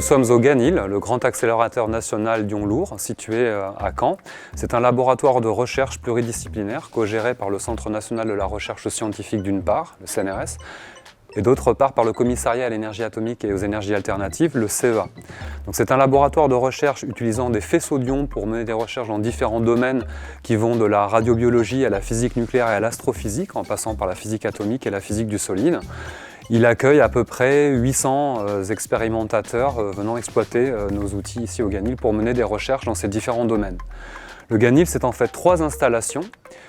sommes au GANIL, le grand accélérateur national d'ions-lourds, situé à Caen. C'est un laboratoire de recherche pluridisciplinaire co-géré par le Centre national de la recherche scientifique d'une part, le CNRS, et d'autre part par le Commissariat à l'énergie atomique et aux énergies alternatives, le CEA. C'est un laboratoire de recherche utilisant des faisceaux d'ions pour mener des recherches dans différents domaines qui vont de la radiobiologie à la physique nucléaire et à l'astrophysique, en passant par la physique atomique et la physique du solide. Il accueille à peu près 800 expérimentateurs venant exploiter nos outils ici au GANIL pour mener des recherches dans ces différents domaines. Le GANIL, c'est en fait 3 installations.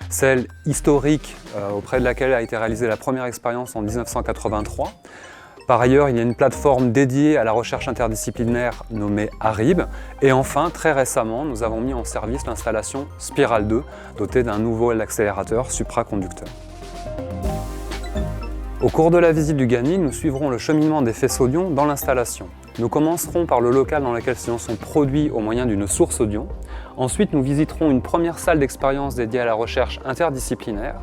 Celle historique auprès de laquelle a été réalisée la première expérience en 1983. Par ailleurs, il y a une plateforme dédiée à la recherche interdisciplinaire nommée ARIB. Et enfin, très récemment, nous avons mis en service l'installation Spiral 2, dotée d'un nouveau accélérateur supraconducteur. Au cours de la visite du GANIL, nous suivrons le cheminement des faisceaux d'ions dans l'installation. Nous commencerons par le local dans lequel ces ions sont produits au moyen d'une source d'ions. Ensuite, nous visiterons une première salle d'expérience dédiée à la recherche interdisciplinaire.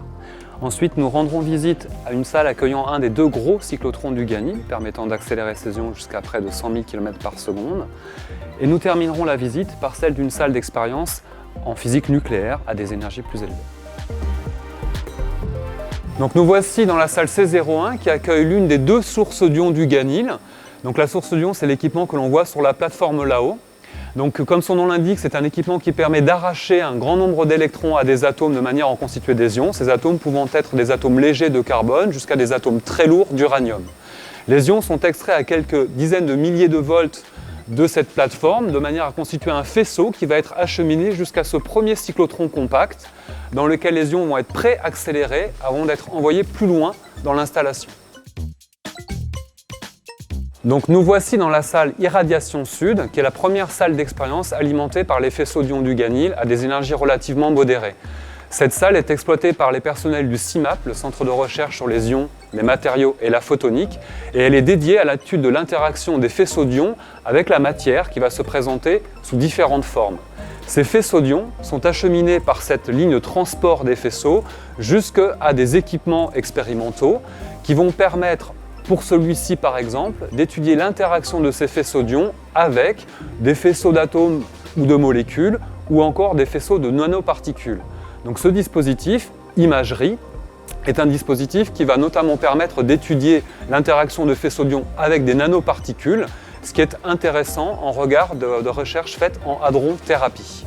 Ensuite, nous rendrons visite à une salle accueillant un des 2 gros cyclotrons du GANIL, permettant d'accélérer ces ions jusqu'à près de 100 000 km/s. Et nous terminerons la visite par celle d'une salle d'expérience en physique nucléaire à des énergies plus élevées. Donc nous voici dans la salle C01 qui accueille l'une des 2 sources d'ions du GANIL. Donc la source d'ions, c'est l'équipement que l'on voit sur la plateforme là-haut. Donc comme son nom l'indique, c'est un équipement qui permet d'arracher un grand nombre d'électrons à des atomes de manière à en constituer des ions, ces atomes pouvant être des atomes légers de carbone jusqu'à des atomes très lourds d'uranium. Les ions sont extraits à quelques dizaines de milliers de volts de cette plateforme de manière à constituer un faisceau qui va être acheminé jusqu'à ce premier cyclotron compact dans lequel les ions vont être pré-accélérés avant d'être envoyés plus loin dans l'installation. Donc nous voici dans la salle Irradiation Sud, qui est la première salle d'expérience alimentée par les faisceaux d'ions du GANIL à des énergies relativement modérées. Cette salle est exploitée par les personnels du CIMAP, le Centre de recherche sur les ions, les matériaux et la photonique, et elle est dédiée à l'étude de l'interaction des faisceaux d'ions avec la matière qui va se présenter sous différentes formes. Ces faisceaux d'ions sont acheminés par cette ligne de transport des faisceaux jusqu'à des équipements expérimentaux qui vont permettre, pour celui-ci par exemple, d'étudier l'interaction de ces faisceaux d'ions avec des faisceaux d'atomes ou de molécules ou encore des faisceaux de nanoparticules. Donc ce dispositif, imagerie, est un dispositif qui va notamment permettre d'étudier l'interaction de faisceaux d'ions avec des nanoparticules, ce qui est intéressant en regard de recherches faites en hadrothérapie.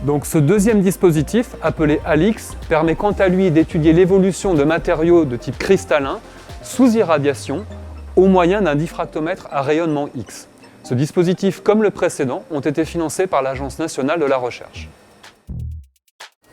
Donc ce deuxième dispositif, appelé ALIX, permet quant à lui d'étudier l'évolution de matériaux de type cristallin sous irradiation au moyen d'un diffractomètre à rayonnement X. Ce dispositif, comme le précédent, ont été financés par l'Agence nationale de la recherche.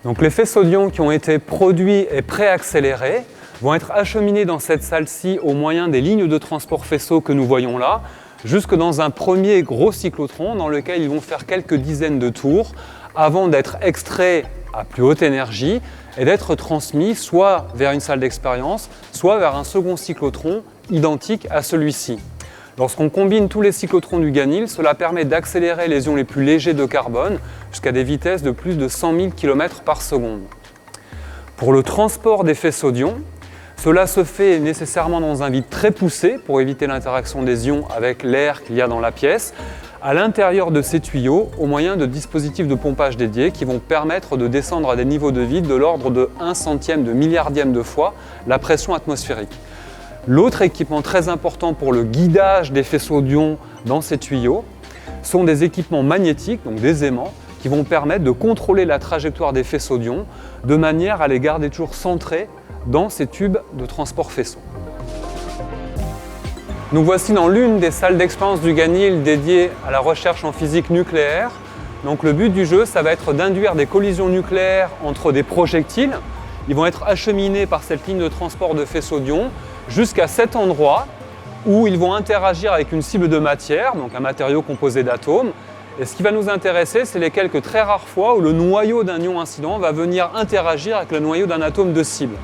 Donc les faisceaux d'ions qui ont été produits et préaccélérés vont être acheminés dans cette salle-ci au moyen des lignes de transport faisceaux que nous voyons là, jusque dans un premier gros cyclotron dans lequel ils vont faire quelques dizaines de tours avant d'être extraits à plus haute énergie et d'être transmis soit vers une salle d'expérience, soit vers un second cyclotron identique à celui-ci. Lorsqu'on combine tous les cyclotrons du GANIL, cela permet d'accélérer les ions les plus légers de carbone jusqu'à des vitesses de plus de 100 000 km/s. Pour le transport des faisceaux d'ions, cela se fait nécessairement dans un vide très poussé pour éviter l'interaction des ions avec l'air qu'il y a dans la pièce, à l'intérieur de ces tuyaux au moyen de dispositifs de pompage dédiés qui vont permettre de descendre à des niveaux de vide de l'ordre de 1/100 de milliardième de fois la pression atmosphérique. L'autre équipement très important pour le guidage des faisceaux d'ions dans ces tuyaux sont des équipements magnétiques, donc des aimants, qui vont permettre de contrôler la trajectoire des faisceaux d'ions de manière à les garder toujours centrés dans ces tubes de transport faisceaux. Nous voici dans l'une des salles d'expérience du GANIL dédiées à la recherche en physique nucléaire. Donc le but du jeu, ça va être d'induire des collisions nucléaires entre des projectiles. Ils vont être acheminés par cette ligne de transport de faisceaux d'ions jusqu'à cet endroit où ils vont interagir avec une cible de matière, donc un matériau composé d'atomes. Et ce qui va nous intéresser, c'est les quelques très rares fois où le noyau d'un ion incident va venir interagir avec le noyau d'un atome de cible.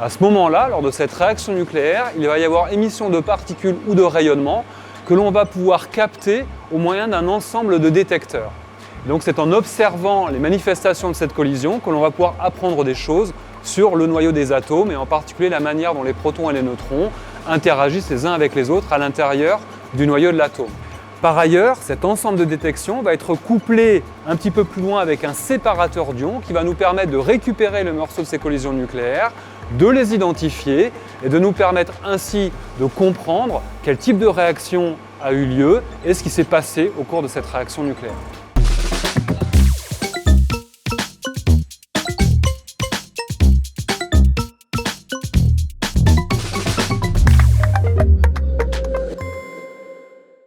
À ce moment-là, lors de cette réaction nucléaire, il va y avoir émission de particules ou de rayonnement que l'on va pouvoir capter au moyen d'un ensemble de détecteurs. Donc c'est en observant les manifestations de cette collision que l'on va pouvoir apprendre des choses sur le noyau des atomes et en particulier la manière dont les protons et les neutrons interagissent les uns avec les autres à l'intérieur du noyau de l'atome. Par ailleurs, cet ensemble de détection va être couplé un petit peu plus loin avec un séparateur d'ions qui va nous permettre de récupérer le morceau de ces collisions nucléaires, de les identifier et de nous permettre ainsi de comprendre quel type de réaction a eu lieu et ce qui s'est passé au cours de cette réaction nucléaire.